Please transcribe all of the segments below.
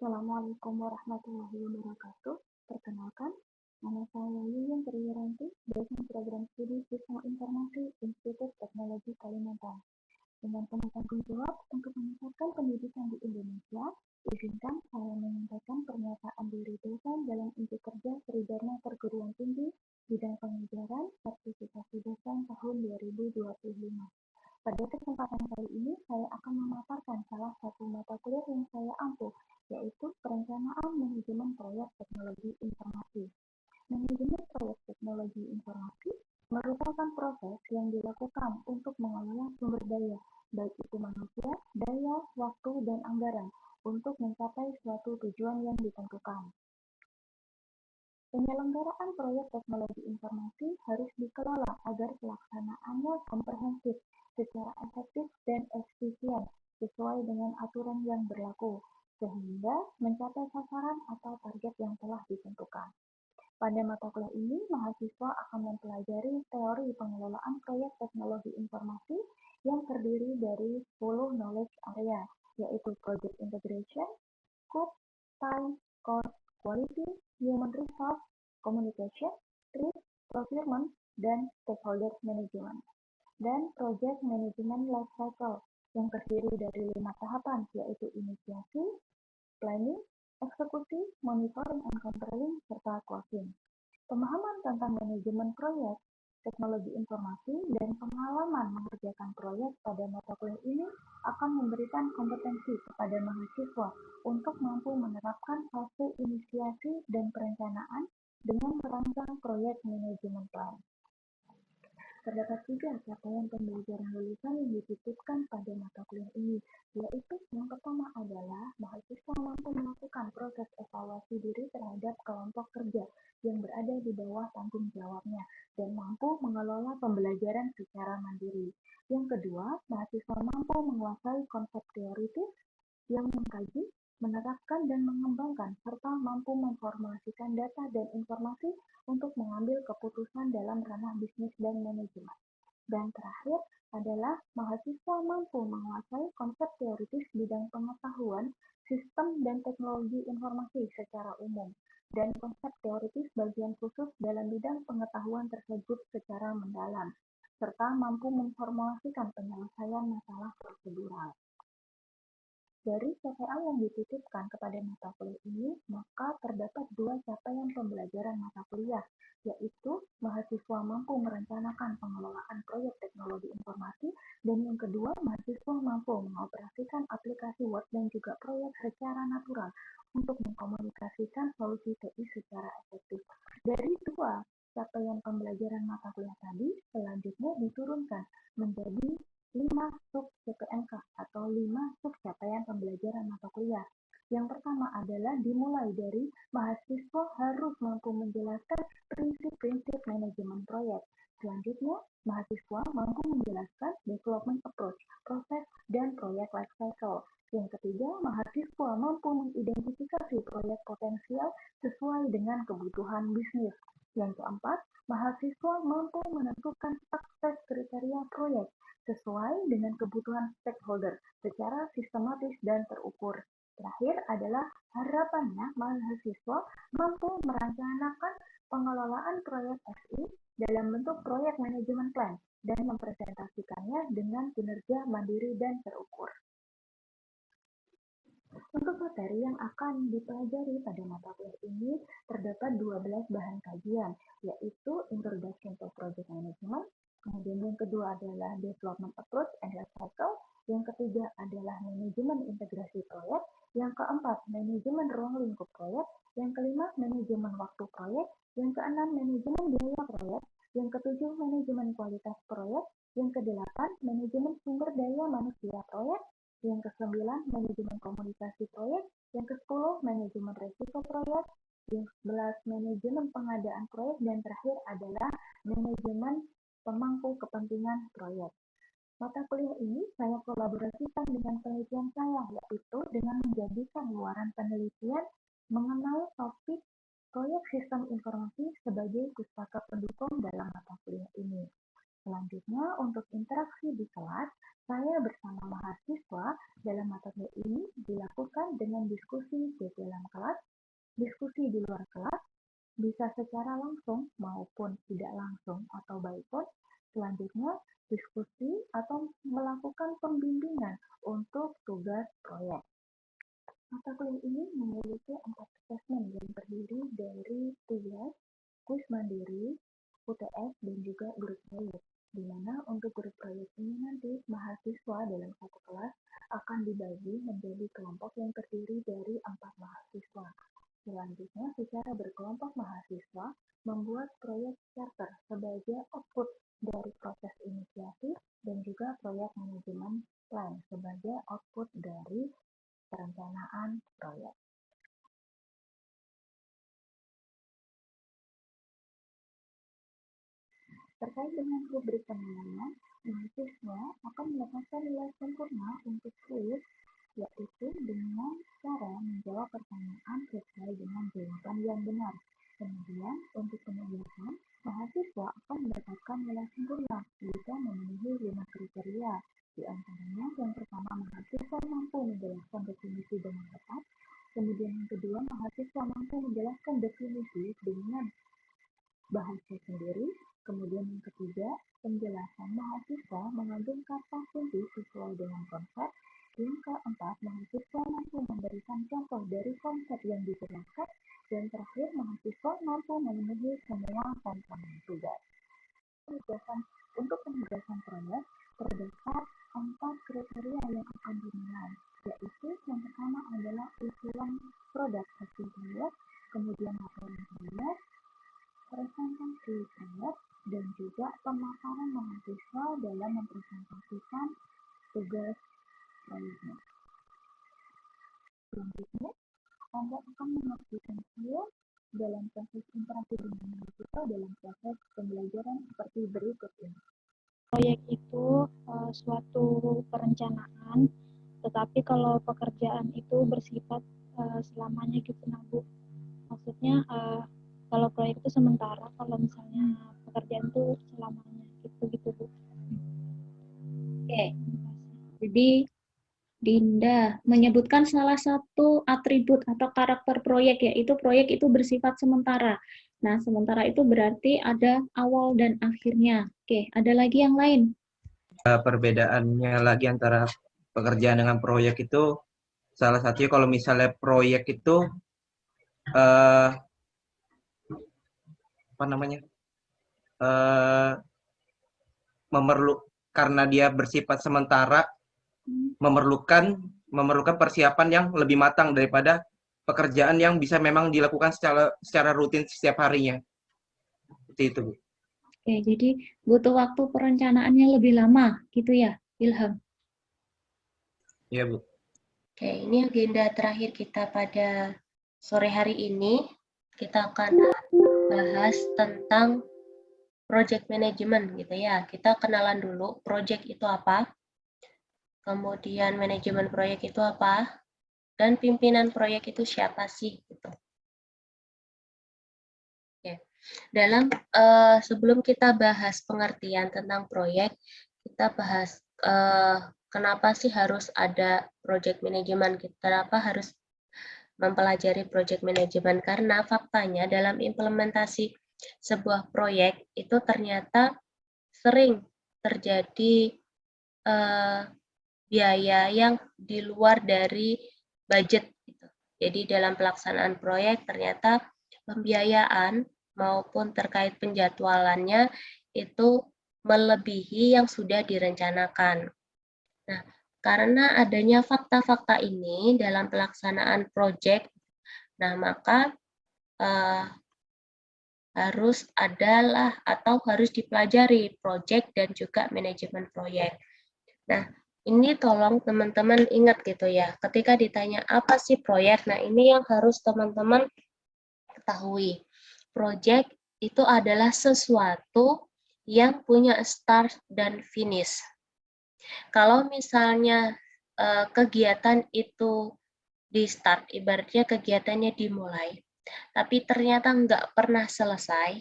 Assalamualaikum warahmatullahi wabarakatuh. Perkenalkan, nama saya Yuyun Triwiranti, dosen program studi Sistem Informasi Institut Teknologi Kalimantan. Dengan penuh tanggung jawab untuk meningkatkan pendidikan di Indonesia, izinkan saya menyampaikan pernyataan diri dosen dalam unjuk kerja Tridharma Perguruan Tinggi bidang pengajaran sertifikasi dosen tahun 2025. Pada kesempatan kali ini, saya akan memaparkan salah satu mata kuliah yang saya ampuh, yaitu Perencanaan Manajemen Proyek Teknologi Informasi. Manajemen proyek teknologi informasi merupakan proses yang dilakukan untuk mengelola sumber daya, baik itu manusia, daya, waktu, dan anggaran, untuk mencapai suatu tujuan yang ditentukan. Penyelenggaraan proyek teknologi informasi harus dikelola agar pelaksanaannya komprehensif, secara efektif dan efisien, sesuai dengan aturan yang berlaku, sehingga mencapai sasaran atau target yang telah ditentukan. Pada mata kuliah ini, mahasiswa akan mempelajari teori pengelolaan proyek teknologi informasi yang terdiri dari 10 knowledge area, yaitu project integration, scope, time, cost, quality, human resource, communication, risk, procurement, dan stakeholder management. Dan project management life cycle yang terdiri dari 5 tahapan, yaitu inisiasi, planning, eksekusi, monitoring and controlling, serta closing. Pemahaman tentang manajemen proyek, teknologi informasi, dan pengalaman mengerjakan proyek pada mata kuliah ini akan memberikan kompetensi kepada mahasiswa untuk mampu menerapkan fase inisiasi dan perencanaan dengan merancang proyek manajemen plan. Terdapat 3 capaian pembelajaran lulusan yang dititipkan pada mata kuliah ini, yaitu yang pertama adalah mahasiswa mampu melakukan proses evaluasi diri terhadap kelompok kerja yang berada di bawah tanggung jawabnya dan mampu mengelola pembelajaran secara mandiri. Yang kedua, mahasiswa mampu menguasai konsep teoritis yang mengkaji, menerapkan dan mengembangkan, serta mampu memformulasikan data dan informasi untuk mengambil keputusan dalam ranah bisnis dan manajemen. Dan terakhir adalah mahasiswa mampu menguasai konsep teoritis bidang pengetahuan, sistem dan teknologi informasi secara umum, dan konsep teoritis bagian khusus dalam bidang pengetahuan tersebut secara mendalam, serta mampu memformulasikan penyelesaian masalah prosedural. Dari capaian yang dititipkan kepada mata kuliah ini, maka terdapat 2 capaian pembelajaran mata kuliah, yaitu mahasiswa mampu merencanakan pengelolaan proyek teknologi informasi, dan yang kedua, mahasiswa mampu mengoperasikan aplikasi Word dan juga proyek secara natural untuk mengkomunikasikan solusi TI secara efektif. Dari 2 capaian pembelajaran mata kuliah tadi, selanjutnya diturunkan menjadi 5 sub CPNK atau 5 sub capaian pembelajaran mata kuliah. Yang pertama adalah dimulai dari mahasiswa harus mampu menjelaskan prinsip-prinsip manajemen proyek. Selanjutnya, mahasiswa mampu menjelaskan development approach, proses, dan proyek life cycle. Yang ketiga, mahasiswa mampu mengidentifikasi proyek potensial sesuai dengan kebutuhan bisnis. Yang keempat, mahasiswa mampu menentukan sukses kriteria proyek sesuai dengan kebutuhan stakeholder secara sistematis dan terukur. Terakhir adalah harapannya mahasiswa mampu merencanakan pengelolaan proyek SI dalam bentuk proyek manajemen plan dan mempresentasikannya dengan kinerja mandiri dan terukur. Untuk materi yang akan dipelajari pada mata kuliah ini terdapat 12 bahan kajian, yaitu Introduction to Project Management, kemudian yang kedua adalah Development Approach and Life Cycle, yang ketiga adalah Manajemen Integrasi Proyek, yang keempat Manajemen Ruang Lingkup Proyek, yang kelima Manajemen Waktu Proyek, yang keenam Manajemen Biaya Proyek, yang ketujuh Manajemen Kualitas Proyek, yang kedelapan Manajemen Sumber Daya Manusia Proyek, yang ke-9 manajemen komunikasi proyek, yang ke-10 manajemen resiko proyek, yang ke-11 manajemen pengadaan proyek, dan terakhir adalah manajemen pemangku kepentingan proyek. Mata kuliah ini saya kolaborasikan dengan penelitian saya, yaitu dengan menjadikan luaran penelitian mengenai topik proyek sistem informasi sebagai pustaka pendukung dalam mata kuliah ini. Selanjutnya, untuk interaksi di kelas, saya bersama mahasiswa dalam mata kuliah ini dilakukan dengan diskusi di dalam kelas, diskusi di luar kelas, bisa secara langsung maupun tidak langsung atau by phone. Selanjutnya, diskusi atau melakukan pembimbingan untuk tugas proyek. Mata kuliah ini memiliki 4 asesmen yang terdiri dari tugas, kuis mandiri, UTS, dan juga grup proyek. Di mana untuk grup proyek ini nanti mahasiswa dalam satu kelas akan dibagi menjadi kelompok yang terdiri dari 4 mahasiswa. Selanjutnya, secara berkelompok mahasiswa membuat proyek charter sebagai output dari proses inisiasi dan juga proyek manajemen plan sebagai output dari perencanaan proyek. Terkait dengan rubrik penilaian, mahasiswa akan mendapatkan nilai sempurna untuk kuis, yaitu dengan cara menjawab pertanyaan sesuai dengan jawaban yang benar. Kemudian, untuk penugasan, mahasiswa akan mendapatkan nilai sempurna jika memenuhi 5 kriteria. Di antaranya, yang pertama, mahasiswa mampu menjelaskan definisi dengan tepat. Kemudian yang kedua, mahasiswa mampu menjelaskan definisi dengan bahasa sendiri. Kemudian yang ketiga, penjelasan mahasiswa mengandung kata kunci sesuai dengan konsep. Yang keempat, mahasiswa mampu memberikan contoh dari konsep yang dijelaskan. Dan terakhir, mahasiswa mampu memenuhi semua komponen tugas. Untuk penugasan proyek, terdapat 4 kriteria yang akan dinilai, yaitu yang pertama adalah usulan produk hasil proyek, kemudian laporan proyek, presentasi proyek, dan juga pemaparan mahasiswa dalam mempresentasikan tugas proyeknya. Selanjutnya, Anda akan mengajukan skill dalam proses interaksi dengan mahasiswa dalam proses pembelajaran seperti berikut ini. Proyek itu suatu perencanaan, tetapi kalau pekerjaan itu bersifat selamanya gitu, nah Bu. Maksudnya kalau proyek itu sementara, kalau misalnya pekerjaan itu selamanya gitu Bu. Oke, jadi Dinda menyebutkan salah satu atribut atau karakter proyek, yaitu proyek itu bersifat sementara. Nah, sementara itu berarti ada awal dan akhirnya. Oke, ada lagi yang lain? Perbedaannya lagi antara pekerjaan dengan proyek itu, salah satunya kalau misalnya proyek itu karena dia bersifat sementara, memerlukan persiapan yang lebih matang daripada pekerjaan yang bisa memang dilakukan secara rutin setiap harinya. Seperti itu, Bu. Oke, jadi butuh waktu perencanaannya lebih lama, gitu ya, Ilham? Iya, Bu. Oke, ini agenda terakhir kita pada sore hari ini. Kita akan bahas tentang project management gitu ya. Kita kenalan dulu project itu apa, kemudian manajemen proyek itu apa, dan pimpinan proyek itu siapa sih gitu. Oke. Sebelum kita bahas pengertian tentang proyek, kita bahas kenapa sih harus ada project management, kenapa harus mempelajari project management, karena faktanya dalam implementasi sebuah proyek itu ternyata sering terjadi biaya yang di luar dari budget gitu. Jadi dalam pelaksanaan proyek ternyata pembiayaan maupun terkait penjadwalannya itu melebihi yang sudah direncanakan. Nah, karena adanya fakta-fakta ini dalam pelaksanaan proyek, nah maka harus dipelajari proyek dan juga manajemen proyek. Nah, ini tolong teman-teman ingat gitu ya, ketika ditanya apa sih proyek, nah ini yang harus teman-teman ketahui. Proyek itu adalah sesuatu yang punya start dan finish. Kalau misalnya kegiatan itu di start, ibaratnya kegiatannya dimulai, tapi ternyata nggak pernah selesai,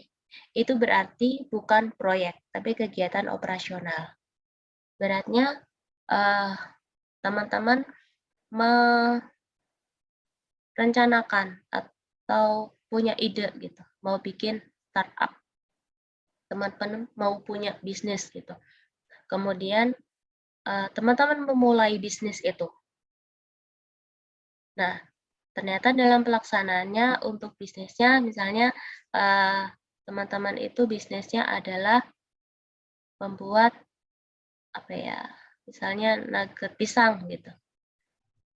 itu berarti bukan proyek, tapi kegiatan operasional. Beratnya teman-teman rencanakan atau punya ide gitu, mau bikin startup, teman-teman mau punya bisnis gitu. Kemudian teman-teman memulai bisnis itu. Nah, ternyata dalam pelaksanaannya untuk bisnisnya, misalnya teman-teman itu bisnisnya adalah membuat apa ya, misalnya nugget pisang gitu.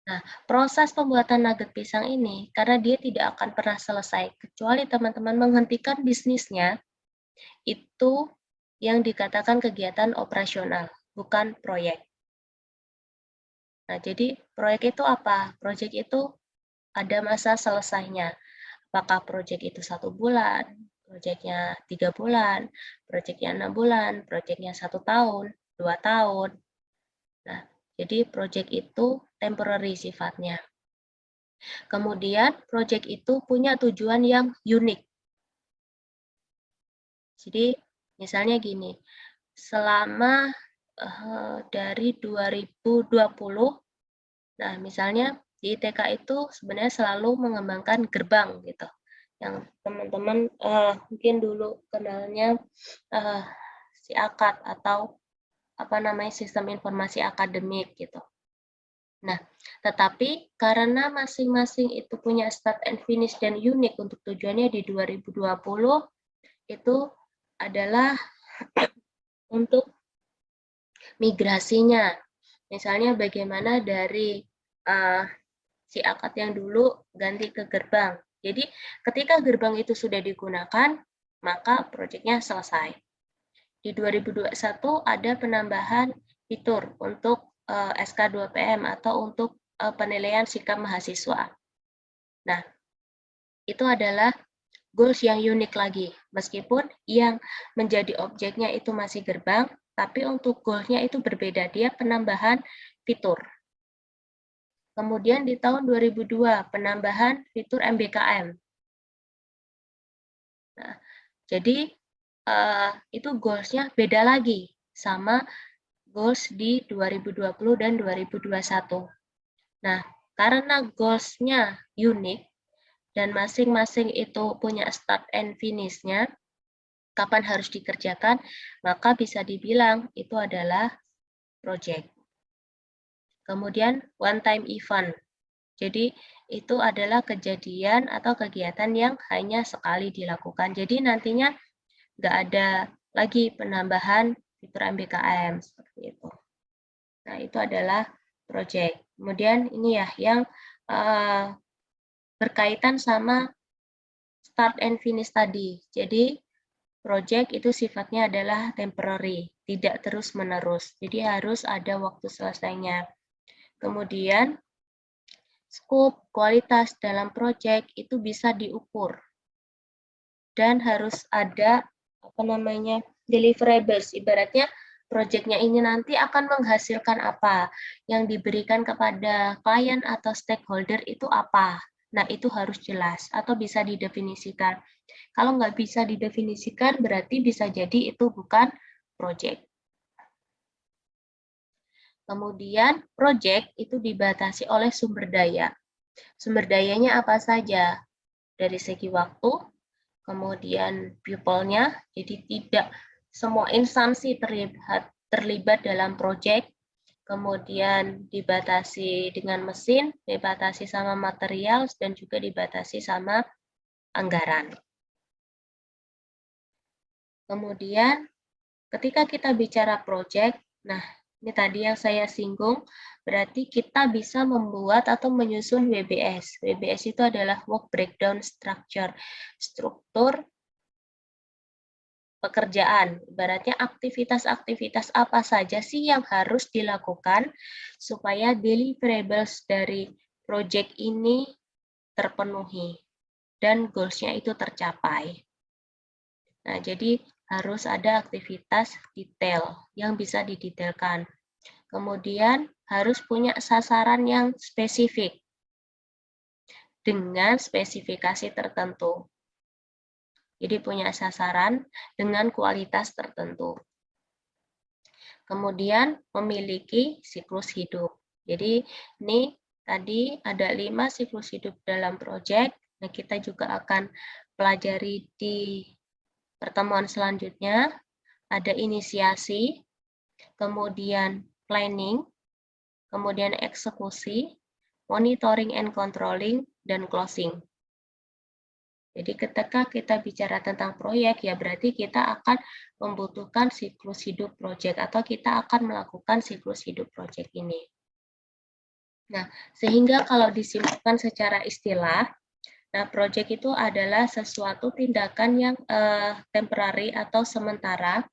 Nah, proses pembuatan nugget pisang ini, karena dia tidak akan pernah selesai, kecuali teman-teman menghentikan bisnisnya, itu yang dikatakan kegiatan operasional, bukan proyek. Nah, jadi proyek itu apa? Proyek itu ada masa selesainya. Apakah proyek itu 1 bulan, proyeknya 3 bulan, proyeknya 6 bulan, proyeknya 1 tahun, 2 tahun. Nah, jadi proyek itu temporary sifatnya. Kemudian proyek itu punya tujuan yang unik. Jadi misalnya gini, selama dari 2020, nah misalnya di TK itu sebenarnya selalu mengembangkan gerbang gitu. Yang teman-teman mungkin dulu kenalnya SIAKAD atau apa namanya sistem informasi akademik gitu. Nah, tetapi karena masing-masing itu punya start and finish dan unik untuk tujuannya di 2020 itu adalah untuk migrasinya. Misalnya bagaimana dari si akad yang dulu ganti ke gerbang. Jadi ketika gerbang itu sudah digunakan, maka proyeknya selesai. Di 2021 ada penambahan fitur untuk SK2PM atau untuk penilaian sikap mahasiswa. Nah, itu adalah goals yang unik lagi. Meskipun yang menjadi objeknya itu masih gerbang, tapi untuk goals-nya itu berbeda. Dia penambahan fitur. Kemudian di tahun 2002, penambahan fitur MBKM. Nah, jadi itu goals-nya beda lagi sama goals di 2020 dan 2021. Nah, karena goals-nya unik dan masing-masing itu punya start and finish-nya, kapan harus dikerjakan, maka bisa dibilang itu adalah project. Kemudian one time event. Jadi itu adalah kejadian atau kegiatan yang hanya sekali dilakukan. Jadi nantinya nggak ada lagi penambahan fitur MBKM seperti itu. Nah, itu adalah project. Kemudian ini ya yang berkaitan sama start and finish tadi. Jadi project itu sifatnya adalah temporary, tidak terus-menerus. Jadi harus ada waktu selesainya. Kemudian scope, kualitas dalam project itu bisa diukur. Dan harus ada deliverables. Ibaratnya proyeknya ini nanti akan menghasilkan apa, yang diberikan kepada klien atau stakeholder itu apa. Nah, itu harus jelas atau bisa didefinisikan. Kalau nggak bisa didefinisikan, berarti bisa jadi itu bukan proyek. Kemudian, proyek itu dibatasi oleh sumber daya. Sumber dayanya apa saja? Dari segi waktu, kemudian people-nya, jadi tidak semua instansi terlibat dalam proyek, kemudian dibatasi dengan mesin, dibatasi sama material, dan juga dibatasi sama anggaran. Kemudian, ketika kita bicara proyek, nah ini tadi yang saya singgung, berarti kita bisa membuat atau menyusun WBS. WBS itu adalah Work Breakdown Structure, struktur pekerjaan. Ibaratnya aktivitas-aktivitas apa saja sih yang harus dilakukan supaya deliverables dari proyek ini terpenuhi dan goals-nya itu tercapai. Nah, jadi harus ada aktivitas detail yang bisa didetailkan. Kemudian harus punya sasaran yang spesifik dengan spesifikasi tertentu. Jadi punya sasaran dengan kualitas tertentu. Kemudian memiliki siklus hidup. Jadi ini Tadi ada 5 siklus hidup dalam proyek. Nah, kita juga akan pelajari di pertemuan selanjutnya. Ada inisiasi, kemudian planning, kemudian eksekusi, monitoring and controlling, dan closing. Jadi ketika kita bicara tentang proyek, ya berarti kita akan membutuhkan siklus hidup proyek atau kita akan melakukan siklus hidup proyek ini. Nah, sehingga kalau disimpulkan secara istilah, nah proyek itu adalah sesuatu tindakan yang temporary atau sementara,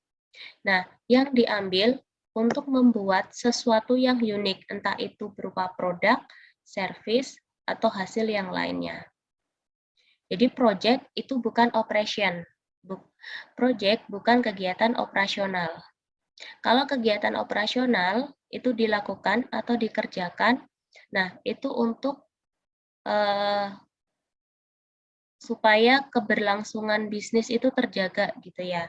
nah yang diambil untuk membuat sesuatu yang unik, entah itu berupa produk, service, atau hasil yang lainnya. Jadi project itu bukan operation. Project bukan kegiatan operasional. Kalau kegiatan operasional itu dilakukan atau dikerjakan, nah itu untuk supaya keberlangsungan bisnis itu terjaga gitu ya.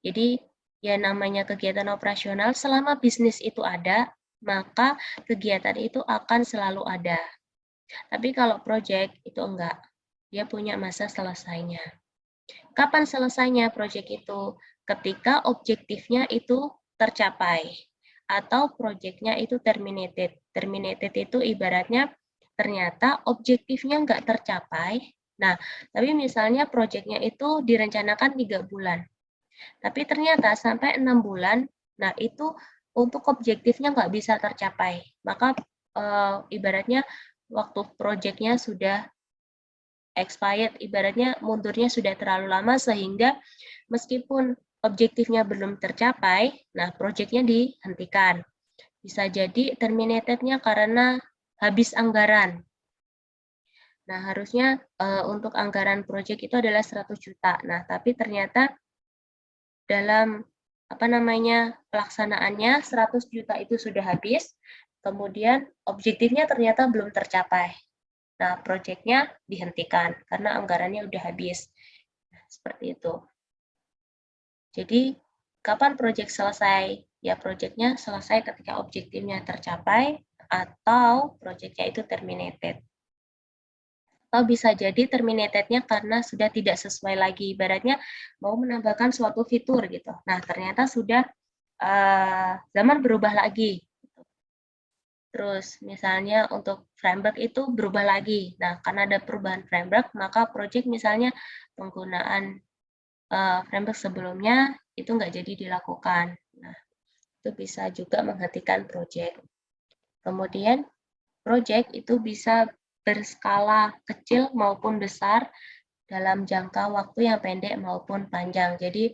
Jadi ya namanya kegiatan operasional, selama bisnis itu ada, maka kegiatan itu akan selalu ada. Tapi kalau project itu enggak, dia punya masa selesainya. Kapan selesainya project itu? Ketika objektifnya itu tercapai atau projectnya itu terminated. Terminated itu ibaratnya ternyata objektifnya enggak tercapai. Nah, tapi misalnya projectnya itu direncanakan 3 bulan. Tapi ternyata sampai 6 bulan, nah itu untuk objektifnya nggak bisa tercapai. Maka ibaratnya waktu projectnya sudah expired, ibaratnya mundurnya sudah terlalu lama sehingga meskipun objektifnya belum tercapai, nah projectnya dihentikan. Bisa jadi terminated-nya karena habis anggaran. Nah, harusnya untuk anggaran project itu adalah 100 juta. Nah, tapi ternyata dalam pelaksanaannya 100 juta itu sudah habis, kemudian objektifnya ternyata belum tercapai. Nah, proyeknya dihentikan karena anggarannya udah habis. Nah, seperti itu. Jadi, kapan proyek selesai? Ya, proyeknya selesai ketika objektifnya tercapai atau proyeknya itu terminated. Atau bisa jadi terminated-nya karena sudah tidak sesuai lagi. Ibaratnya mau menambahkan suatu fitur gitu. Nah, ternyata sudah zaman berubah lagi. Terus misalnya untuk framework itu berubah lagi. Nah, karena ada perubahan framework, maka project misalnya penggunaan framework sebelumnya itu nggak jadi dilakukan. Nah, itu bisa juga menghentikan project. Kemudian project itu bisa berskala kecil maupun besar dalam jangka waktu yang pendek maupun panjang. Jadi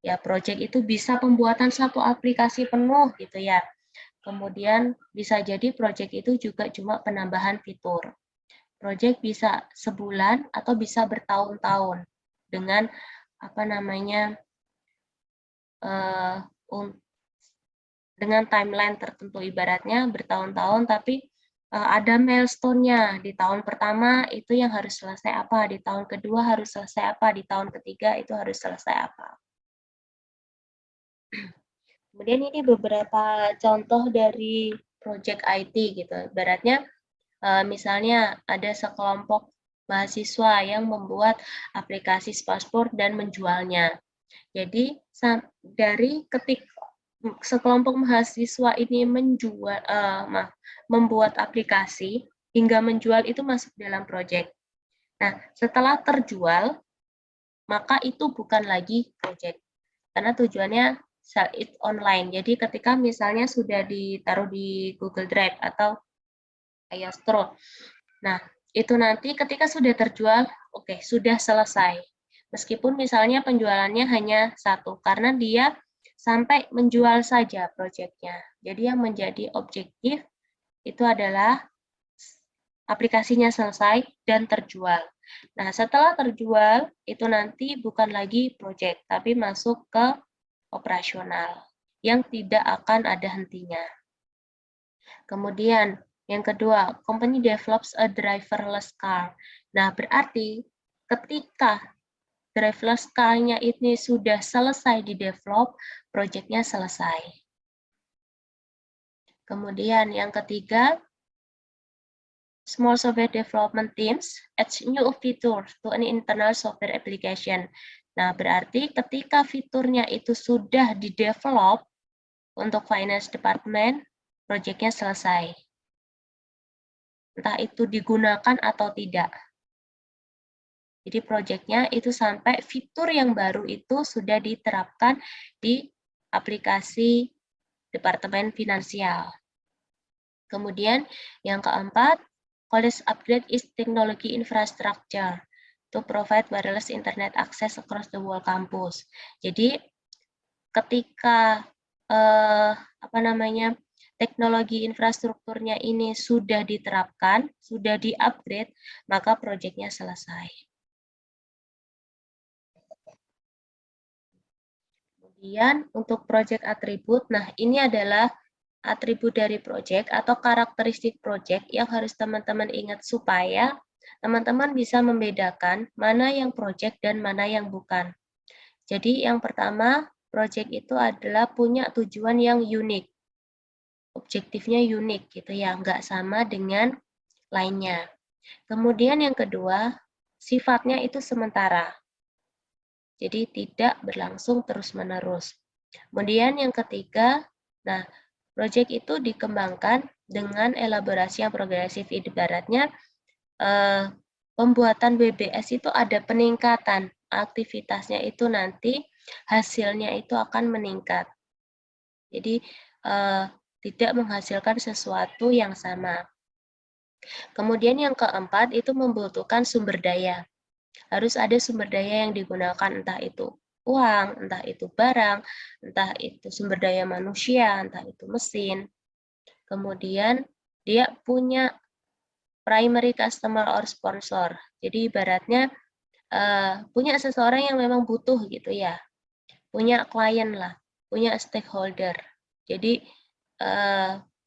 ya project itu bisa pembuatan satu aplikasi penuh gitu ya. Kemudian bisa jadi project itu juga cuma penambahan fitur. Project bisa sebulan atau bisa bertahun-tahun dengan dengan timeline tertentu, ibaratnya bertahun-tahun tapi ada milestone-nya. Di tahun pertama itu yang harus selesai apa, di tahun kedua harus selesai apa, di tahun ketiga itu harus selesai apa. Kemudian ini beberapa contoh dari project IT gitu. Ibaratnya misalnya ada sekelompok mahasiswa yang membuat aplikasi paspor dan menjualnya. Jadi dari sekelompok mahasiswa ini membuat aplikasi hingga menjual itu masuk dalam project. Nah, setelah terjual, maka itu bukan lagi project. Karena tujuannya sell it online. Jadi ketika misalnya sudah ditaruh di Google Drive atau iOS. Nah, itu nanti ketika sudah terjual, oke, sudah selesai. Meskipun misalnya penjualannya hanya 1, karena dia sampai menjual saja proyeknya. Jadi yang menjadi objektif itu adalah aplikasinya selesai dan terjual. Nah, setelah terjual, itu nanti bukan lagi proyek, tapi masuk ke operasional yang tidak akan ada hentinya. Kemudian, yang kedua, company develops a driverless car. Nah, berarti ketika driverless car-nya ini sudah selesai di-develop, proyeknya selesai. Kemudian yang ketiga, small software development teams adds new feature to an internal software application. Nah, berarti ketika fiturnya itu sudah di-develop untuk finance department, proyeknya selesai. Entah itu digunakan atau tidak. Jadi proyeknya itu sampai fitur yang baru itu sudah diterapkan di aplikasi Departemen Finansial. Kemudian yang keempat, college upgrade is technology infrastructure to provide wireless internet access across the whole campus. Jadi ketika teknologi infrastrukturnya ini sudah diterapkan, sudah di-upgrade, maka proyeknya selesai. Kemudian untuk project atribut, nah ini adalah atribut dari project atau karakteristik project yang harus teman-teman ingat supaya teman-teman bisa membedakan mana yang project dan mana yang bukan. Jadi yang pertama, project itu adalah punya tujuan yang unik. Objektifnya unik gitu ya, nggak sama dengan lainnya. Kemudian yang kedua, sifatnya itu sementara. Jadi tidak berlangsung terus-menerus. Kemudian yang ketiga, nah, proyek itu dikembangkan dengan elaborasi yang progresif. Ibaratnya pembuatan BBS itu ada peningkatan. Aktivitasnya itu nanti hasilnya itu akan meningkat. Jadi tidak menghasilkan sesuatu yang sama. Kemudian yang keempat itu membutuhkan sumber daya. Harus ada sumber daya yang digunakan, entah itu uang, entah itu barang, entah itu sumber daya manusia, entah itu mesin. Kemudian dia punya primary customer or sponsor. Jadi ibaratnya punya seseorang yang memang butuh gitu ya, punya klien lah, punya stakeholder. Jadi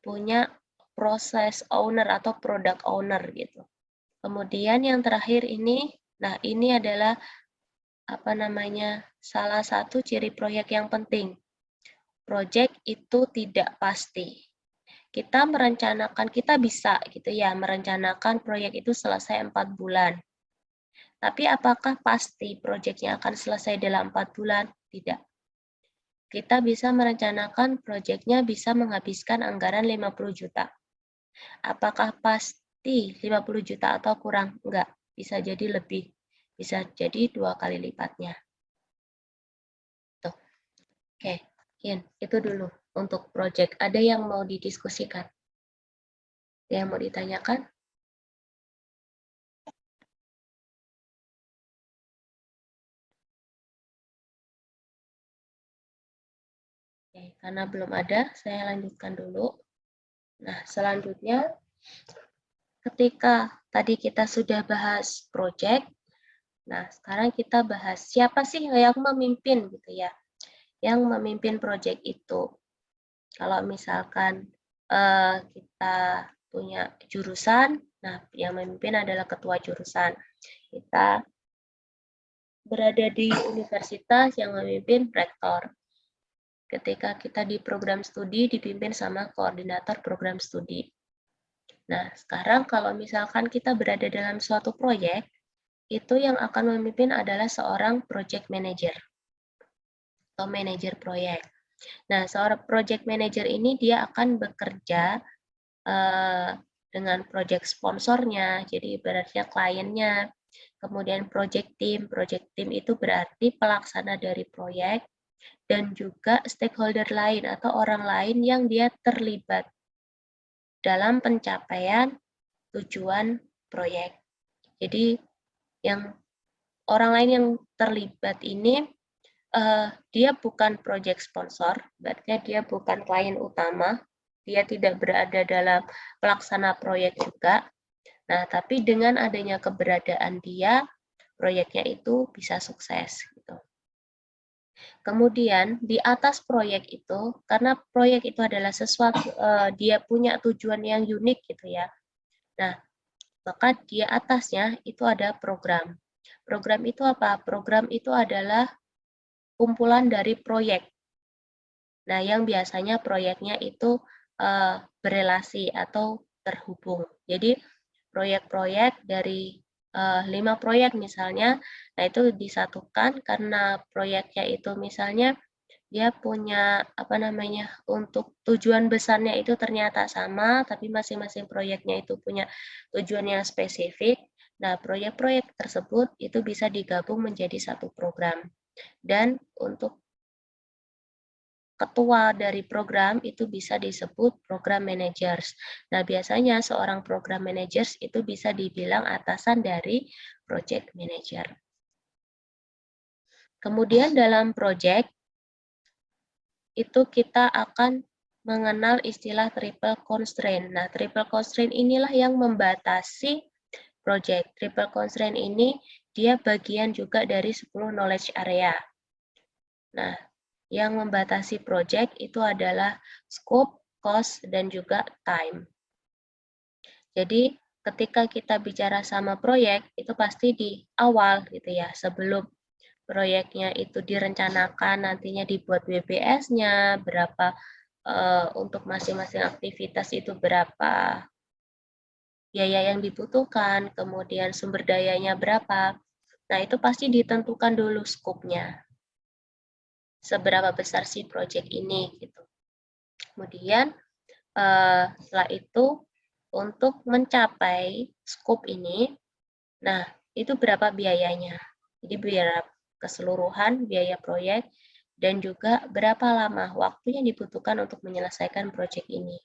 punya proses owner atau product owner gitu. Kemudian yang terakhir ini, nah ini adalah salah satu ciri proyek yang penting. Proyek itu tidak pasti. Kita merencanakan, kita bisa gitu ya, merencanakan proyek itu selesai 4 bulan. Tapi apakah pasti proyeknya akan selesai dalam 4 bulan? Tidak. Kita bisa merencanakan proyeknya bisa menghabiskan anggaran 50 juta. Apakah pasti 50 juta atau kurang? Enggak, bisa jadi lebih. Bisa jadi 2 kali lipatnya. Tuh. Oke, itu dulu untuk proyek. Ada yang mau didiskusikan? Ada yang mau ditanyakan? Oke, karena belum ada, saya lanjutkan dulu. Nah, selanjutnya, ketika tadi kita sudah bahas proyek, nah sekarang kita bahas siapa sih yang memimpin gitu ya, yang memimpin proyek itu. Kalau misalkan kita punya jurusan, nah yang memimpin adalah ketua jurusan. Kita berada di universitas, yang memimpin rektor. Ketika kita di program studi dipimpin sama koordinator program studi. Nah, sekarang kalau misalkan kita berada dalam suatu proyek, itu yang akan memimpin adalah seorang project manager atau manajer proyek. Nah, seorang project manager ini dia akan bekerja dengan project sponsornya, jadi ibaratnya kliennya, kemudian project team itu berarti pelaksana dari proyek, dan juga stakeholder lain atau orang lain yang dia terlibat dalam pencapaian tujuan proyek. Jadi yang orang lain yang terlibat ini dia bukan project sponsor, berarti dia bukan klien utama, dia tidak berada dalam pelaksana proyek juga. Nah, tapi dengan adanya keberadaan dia, proyeknya itu bisa sukses. Gitu. Kemudian di atas proyek itu, karena proyek itu adalah sesuatu, dia punya tujuan yang unik gitu ya. Nah, maka di atasnya itu ada program. Program itu apa? Program itu adalah kumpulan dari proyek. Nah, yang biasanya proyeknya itu berelasi atau terhubung. Jadi proyek-proyek dari 5 proyek misalnya, nah itu disatukan karena proyeknya itu misalnya dia punya untuk tujuan besarnya itu ternyata sama, tapi masing-masing proyeknya itu punya tujuan yang spesifik. Nah, proyek-proyek tersebut itu bisa digabung menjadi satu program. Dan untuk ketua dari program itu bisa disebut program managers. Nah, biasanya seorang program managers itu bisa dibilang atasan dari project manager. Kemudian dalam project itu kita akan mengenal istilah triple constraint. Nah, triple constraint inilah yang membatasi project. Triple constraint ini dia bagian juga dari 10 knowledge area. Nah, yang membatasi project itu adalah scope, cost, dan juga time. Jadi, ketika kita bicara sama proyek, itu pasti di awal gitu ya, sebelum proyeknya itu direncanakan, nantinya dibuat WBS-nya, berapa untuk masing-masing aktivitas itu berapa biaya yang dibutuhkan, kemudian sumber dayanya berapa. Nah, itu pasti ditentukan dulu skopnya. Seberapa besar sih proyek ini gitu. Kemudian setelah itu untuk mencapai skop ini, nah itu berapa biayanya. Jadi biaya keseluruhan biaya proyek dan juga berapa lama waktu yang dibutuhkan untuk menyelesaikan proyek ini.